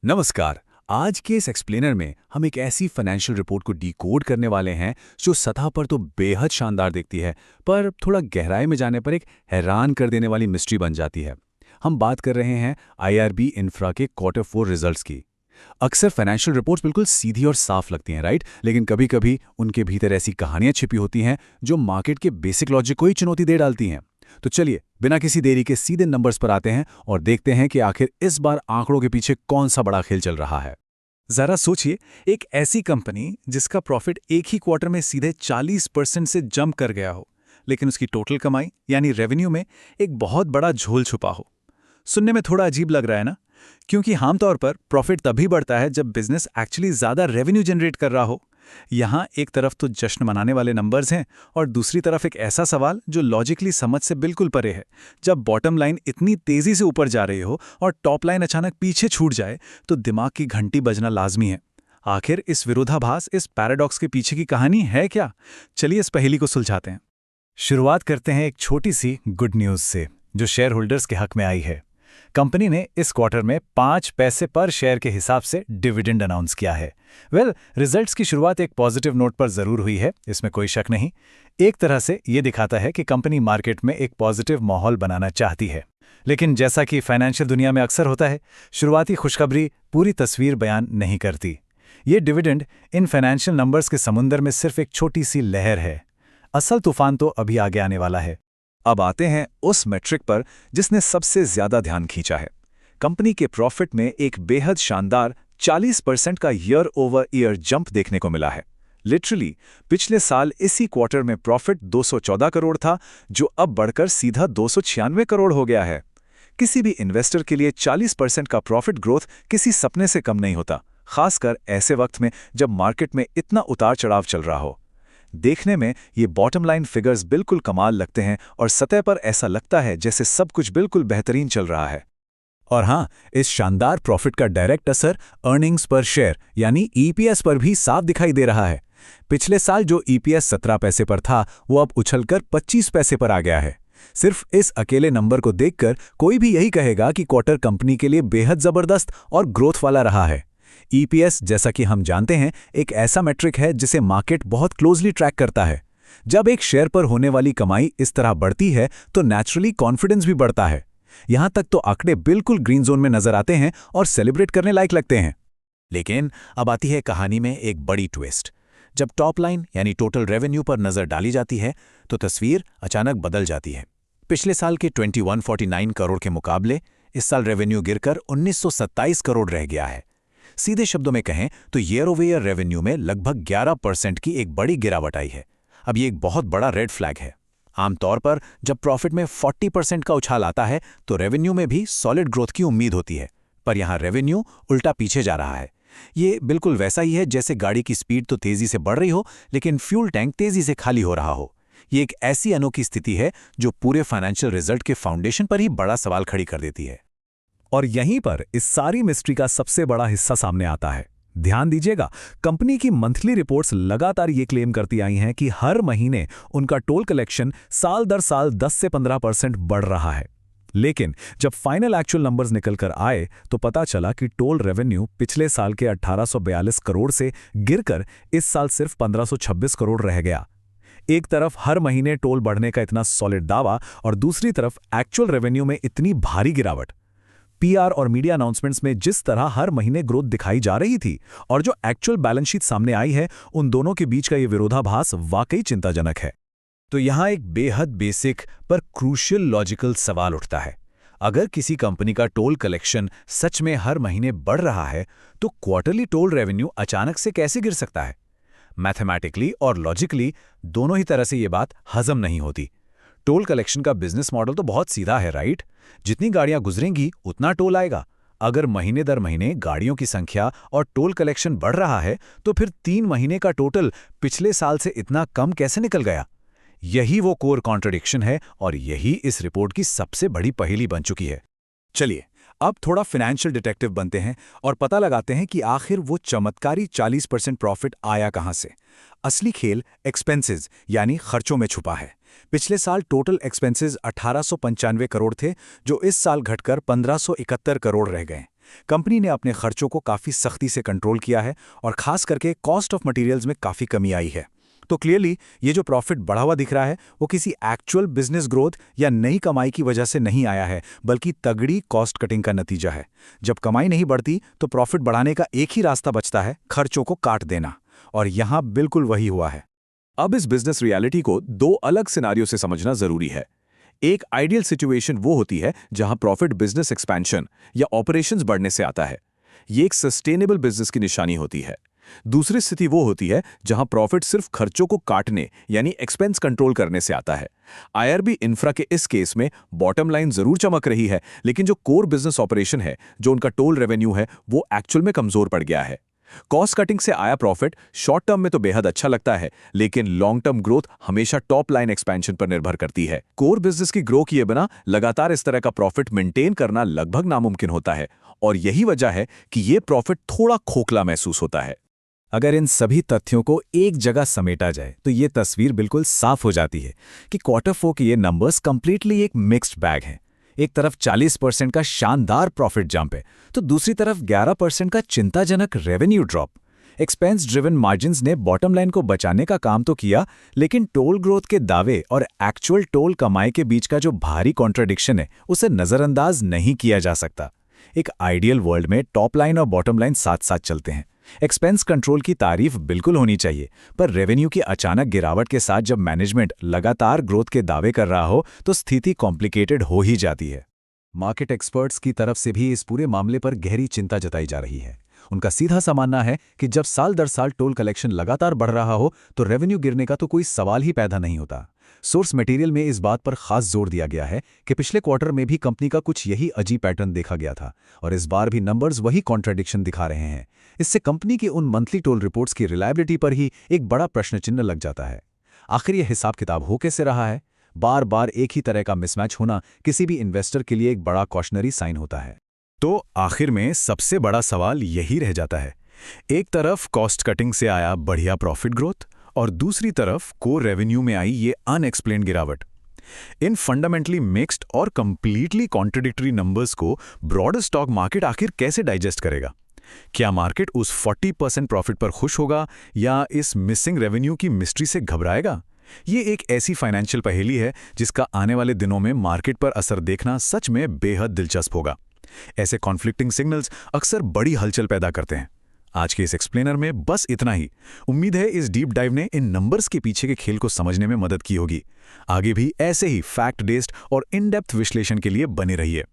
नमस्कार। आज के इस एक्सप्लेनर में हम एक ऐसी फाइनेंशियल रिपोर्ट को डिकोड करने वाले हैं जो सतह पर तो बेहद शानदार दिखती है, पर थोड़ा गहराई में जाने पर एक हैरान कर देने वाली मिस्ट्री बन जाती है। हम बात कर रहे हैं आईआरबी इंफ्रा के क्वार्टर 4 रिजल्ट्स की। अक्सर फाइनेंशियल रिपोर्ट्स बिल्कुल सीधी और साफ लगती हैं, राइट? लेकिन कभी-कभी उनके भीतर ऐसी कहानियां छिपी होती हैं जो मार्केट के बेसिक लॉजिक को ही चुनौती दे डालती हैं। तो चलिए, बिना किसी देरी के सीधे नंबर्स पर आते हैं और देखते हैं कि आखिर इस बार आंकड़ों के पीछे कौन सा बड़ा खेल चल रहा है। जरा सोचिए, एक ऐसी कंपनी जिसका प्रॉफिट एक ही क्वार्टर में सीधे 40% से जंप कर गया हो, लेकिन उसकी टोटल कमाई यानी रेवेन्यू में एक बहुत बड़ा झोल छुपा हो। सुनने में थोड़ा अजीब लग रहा है ना? क्योंकि आमतौर पर प्रॉफिट तभी बढ़ता है जब बिजनेस एक्चुअली ज्यादा रेवेन्यू जनरेट कर रहा हो। यहाँ एक तरफ तो जश्न मनाने वाले नंबर्स हैं और दूसरी तरफ एक ऐसा सवाल जो लॉजिकली समझ से बिल्कुल परे है। जब बॉटम लाइन इतनी तेजी से ऊपर जा रही हो और टॉप लाइन अचानक पीछे छूट जाए तो दिमाग की घंटी बजना लाजमी है। आखिर इस विरोधाभास, इस पैराडॉक्स के पीछे की कहानी है क्या? चलिए इस पहेली को सुलझाते हैं। शुरुआत करते हैं एक छोटी सी गुड न्यूज से जो शेयर होल्डर्स के हक में आई है। कंपनी ने इस क्वार्टर में 5 पैसे पर शेयर के हिसाब से डिविडेंड अनाउंस किया है। रिजल्ट्स की शुरुआत एक पॉजिटिव नोट पर जरूर हुई है, इसमें कोई शक नहीं। एक तरह से ये दिखाता है कि कंपनी मार्केट में एक पॉजिटिव माहौल बनाना चाहती है। लेकिन जैसा कि फाइनेंशियल दुनिया में अक्सर होता है, शुरुआती खुशखबरी पूरी तस्वीर बयान नहीं करती। ये डिविडेंड इन फाइनेंशियल नंबर्स के समुंदर में सिर्फ एक छोटी सी लहर है। असल तूफान तो अभी आगे आने वाला है। अब आते हैं उस मैट्रिक पर जिसने सबसे ज्यादा ध्यान खींचा है। कंपनी के प्रॉफिट में एक बेहद शानदार 40% का ईयर ओवर ईयर जंप देखने को मिला है। लिटरली पिछले साल इसी क्वार्टर में प्रॉफिट 214 करोड़ था, जो अब बढ़कर सीधा 296 करोड़ हो गया है। किसी भी इन्वेस्टर के लिए 40% का प्रॉफिट ग्रोथ किसी सपने से कम नहीं होता, खासकर ऐसे वक्त में जब मार्केट में इतना उतार चढ़ाव चल रहा हो। देखने में ये बॉटम लाइन फिगर्स बिल्कुल कमाल लगते हैं और सतह पर ऐसा लगता है जैसे सब कुछ बिल्कुल बेहतरीन चल रहा है। और हाँ, इस शानदार प्रॉफिट का डायरेक्ट असर अर्निंग्स पर शेयर यानी ईपीएस पर भी साफ दिखाई दे रहा है। पिछले साल जो ईपीएस 17 पैसे पर था, वो अब उछलकर 25 पैसे पर आ गया है। सिर्फ इस अकेले नंबर को देखकर कोई भी यही कहेगा कि क्वार्टर कंपनी के लिए बेहद जबरदस्त और ग्रोथ वाला रहा है। ईपीएस, जैसा कि हम जानते हैं, एक ऐसा मैट्रिक है जिसे मार्केट बहुत क्लोजली ट्रैक करता है। जब एक शेयर पर होने वाली कमाई इस तरह बढ़ती है तो नेचुरली कॉन्फिडेंस भी बढ़ता है। यहां तक तो आंकड़े बिल्कुल ग्रीन जोन में नजर आते हैं और सेलिब्रेट करने लायक लगते हैं। लेकिन अब आती है कहानी में एक बड़ी ट्विस्ट। जब टॉप लाइन यानी टोटल रेवेन्यू पर नजर डाली जाती है तो तस्वीर अचानक बदल जाती है। पिछले साल के 2149 करोड़ के मुकाबले इस साल रेवेन्यू गिरकर 1927 करोड़ रह गया है। सीधे शब्दों में कहें तो ईयर ओवर ईयर रेवेन्यू में लगभग 11% की एक बड़ी गिरावट आई है। अब ये एक बहुत बड़ा रेड फ्लैग है। आमतौर पर जब प्रॉफिट में 40% का उछाल आता है तो रेवेन्यू में भी सॉलिड ग्रोथ की उम्मीद होती है, पर यहाँ रेवेन्यू उल्टा पीछे जा रहा है। ये बिल्कुल वैसा ही है जैसे गाड़ी की स्पीड तो तेजी से बढ़ रही हो लेकिन फ्यूल टैंक तेजी से खाली हो रहा हो। ये एक ऐसी अनोखी स्थिति है जो पूरे फाइनेंशियल रिजल्ट के फाउंडेशन पर ही बड़ा सवाल खड़ी कर देती है। और यहीं पर इस सारी मिस्ट्री का सबसे बड़ा हिस्सा सामने आता है। ध्यान दीजिएगा, कंपनी की मंथली रिपोर्ट्स लगातार ये क्लेम करती आई हैं कि हर महीने उनका टोल कलेक्शन साल दर साल 10 से 15% बढ़ रहा है। लेकिन जब फाइनल एक्चुअल नंबर्स निकलकर आए तो पता चला कि टोल रेवेन्यू पिछले साल के 1842 करोड़ से गिरकर इस साल सिर्फ 1526 करोड़ रह गया। एक तरफ हर महीने टोल बढ़ने का इतना सॉलिड दावा और दूसरी तरफ एक्चुअल रेवेन्यू में इतनी भारी गिरावट। पीआर और मीडिया अनाउंसमेंट्स में जिस तरह हर महीने ग्रोथ दिखाई जा रही थी और जो एक्चुअल बैलेंस शीट सामने आई है, उन दोनों के बीच का ये विरोधाभास वाकई चिंताजनक है। तो यहाँ एक बेहद बेसिक पर क्रूशियल लॉजिकल सवाल उठता है। अगर किसी कंपनी का टोल कलेक्शन सच में हर महीने बढ़ रहा है तो क्वार्टरली टोल रेवेन्यू अचानक से कैसे गिर सकता है? मैथमेटिकली और लॉजिकली दोनों ही तरह से ये बात हजम नहीं होती। टोल कलेक्शन का बिजनेस मॉडल तो बहुत सीधा है, राइट? जितनी गाड़ियां गुजरेंगी उतना टोल आएगा। अगर महीने दर महीने गाड़ियों की संख्या और टोल कलेक्शन बढ़ रहा है तो फिर 3 महीने का टोटल पिछले साल से इतना कम कैसे निकल गया? यही वो कोर कॉन्ट्रडिक्शन है और यही इस रिपोर्ट की सबसे बड़ी पहेली बन चुकी है। चलिए, अब थोड़ा फाइनेंशियल डिटेक्टिव बनते हैं और पता लगाते हैं कि आखिर वो चमत्कारी 40% प्रॉफिट आया कहां से। असली खेल एक्सपेंसेस यानी खर्चों में छुपा है। पिछले साल टोटल एक्सपेंसेस 1895 करोड़ थे, जो इस साल घटकर 1571 करोड़ रह गए। कंपनी ने अपने खर्चों को काफ़ी सख्ती से कंट्रोल किया है और खास करके कॉस्ट ऑफ मटेरियल्स में काफ़ी कमी आई है। तो क्लियरली ये जो प्रॉफिट बढ़ा हुआ दिख रहा है वो किसी एक्चुअल बिजनेस ग्रोथ या नई कमाई की वजह से नहीं आया है, बल्कि तगड़ी कॉस्ट कटिंग का नतीजा है। जब कमाई नहीं बढ़ती तो प्रॉफिट बढ़ाने का एक ही रास्ता बचता है, खर्चों को काट देना। और यहाँ बिल्कुल वही हुआ है। अब इस बिजनेस रियलिटी को दो अलग सिनारियो से समझना जरूरी है। एक आइडियल सिचुएशन वो होती है जहां प्रॉफिट बिजनेस एक्सपेंशन या ऑपरेशंस बढ़ने से आता है। ये एक सस्टेनेबल बिजनेस की निशानी होती है। दूसरी स्थिति वो होती है जहां प्रॉफिट सिर्फ खर्चों को काटने यानी एक्सपेंस कंट्रोल करने से आता है। आईआरबी इंफ्रा के इस केस में बॉटम लाइन जरूर चमक रही है, लेकिन जो कोर बिजनेस ऑपरेशन है, जो उनका टोल रेवेन्यू है, वो एक्चुअल में कमजोर पड़ गया है। कॉस्ट कटिंग से आया प्रॉफिट शॉर्ट टर्म में तो बेहद अच्छा लगता है, लेकिन लॉन्ग टर्म ग्रोथ हमेशा टॉप लाइन एक्सपेंशन पर निर्भर करती है। कोर बिजनेस की ग्रो किए बिना लगातार इस तरह का प्रॉफिट मेंटेन करना लगभग नामुमकिन होता है, और यही वजह है कि ये प्रॉफिट थोड़ा खोखला महसूस होता है। अगर इन सभी तथ्यों को एक जगह समेटा जाए तो ये तस्वीर बिल्कुल साफ हो जाती है कि क्वार्टर 4 के ये नंबर्स कंप्लीटली एक मिक्स्ड बैग हैं। एक तरफ 40% का शानदार प्रॉफिट जंप है, तो दूसरी तरफ 11% का चिंताजनक revenue drop. Expense driven margins ने बॉटम लाइन को बचाने का काम तो किया, लेकिन टोल ग्रोथ के दावे और एक्चुअल टोल कमाई के बीच का जो भारी कॉन्ट्रडिक्शन है, उसे नज़रअंदाज नहीं किया जा सकता। एक आइडियल वर्ल्ड में टॉप लाइन और बॉटम लाइन साथ साथ चलते हैं। एक्सपेंस कंट्रोल की तारीफ बिल्कुल होनी चाहिए, पर रेवेन्यू की अचानक गिरावट के साथ जब मैनेजमेंट लगातार ग्रोथ के दावे कर रहा हो तो स्थिति कॉम्प्लिकेटेड हो ही जाती है। मार्केट एक्सपर्ट्स की तरफ से भी इस पूरे मामले पर गहरी चिंता जताई जा रही है। उनका सीधा सा मानना है कि जब साल दर साल टोल कलेक्शन लगातार बढ़ रहा हो तो रेवेन्यू गिरने का तो कोई सवाल ही पैदा नहीं होता। सोर्स मटेरियल में इस बात पर खास जोर दिया गया है कि पिछले क्वार्टर में भी कंपनी का कुछ यही अजीब पैटर्न देखा गया था, और इस बार भी नंबर्स वही कॉन्ट्रडिक्शन दिखा रहे हैं। इससे कंपनी की उन मंथली टोल रिपोर्ट्स की रिलायबिलिटी पर ही एक बड़ा प्रश्न चिन्ह लग जाता है। आखिर यह हिसाब किताब हो कैसे रहा है? बार बार एक ही तरह का मिसमैच होना किसी भी इन्वेस्टर के लिए एक बड़ा कॉशनरी साइन होता है। तो आखिर में सबसे बड़ा सवाल यही रह जाता है, एक तरफ कॉस्ट कटिंग से आया बढ़िया प्रॉफिट ग्रोथ और दूसरी तरफ कोर रेवेन्यू में आई ये अनएक्सप्लेन्ड गिरावट। इन फंडामेंटली मिक्स्ड और कंप्लीटली कॉन्ट्रडिक्टरी नंबर्स को ब्रॉडर स्टॉक मार्केट आखिर कैसे डाइजेस्ट करेगा? क्या मार्केट उस 40% प्रॉफिट पर खुश होगा या इस मिसिंग रेवेन्यू की मिस्ट्री से घबराएगा? ये एक ऐसी फाइनेंशियल पहेली है जिसका आने वाले दिनों में मार्केट पर असर देखना सच में बेहद दिलचस्प होगा। ऐसे कॉन्फ्लिक्टिंग सिग्नल्स अक्सर बड़ी हलचल पैदा करते हैं। आज के इस एक्सप्लेनर में बस इतना ही। उम्मीद है इस डीप डाइव ने इन नंबर्स के पीछे के खेल को समझने में मदद की होगी। आगे भी ऐसे ही फैक्ट बेस्ड और इन डेप्थ विश्लेषण के लिए बने रहिए।